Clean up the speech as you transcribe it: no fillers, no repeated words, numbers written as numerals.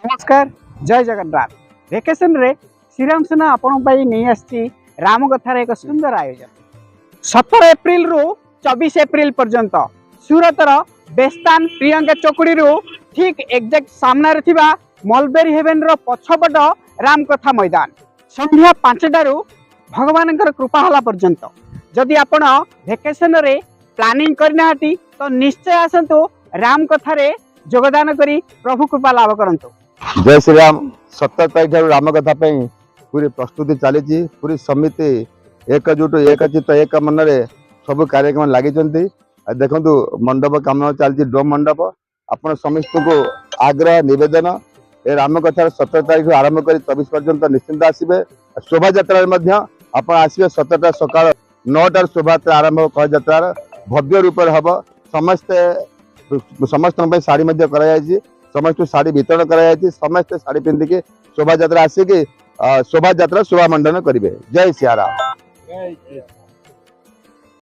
नमस्कार जय जगन्नाथ वेकेशन रे श्रीराम सेना आपण नहीं आसी राम कथार एक सुंदर आयोजन 17 एप्रिल रु 24 एप्रिल पर्यंत सूरतर बेस्तान प्रियंका चौकुड़ी रु ठीक एक्जाक्ट सामने थिबा मलबेरी हेवेन रो पछपट राम कथा मैदान संध्या 5टा रु भगवान कृपा हला पर्यंत जदि आपण वेकेशन रे प्लानिंग करना तो निश्चय आसतु राम कथा रे योगदान करी प्रभु कृपा लाभ करंतु। जय श्री राम 17 तारीख राम कथा पूरी प्रस्तुति चली पूरी समिति एकजुट एकचित एक मन सब कार्यक्रम लगी देखु मंडप कम चलती डोम मंडप आपण समस्त को आग्रह निवेदन ए राम कथार 17 तारीख आरंभ कर 24 पर्यंत निश्चिंत आसवे शोभा यात्रा आप आसवे 17टा सकाल 9टार शोभा यात्रा आरंभ कह यात्रा भव्य रूप हम समस्त शाढ़ी समस्त शाढ़ी वितरण कर समस्त शाढ़ी पिंधिकी शोभा यात्रा आसिकी शोभा यात्रा शोभा मंडन करेंगे। जय सिया राम।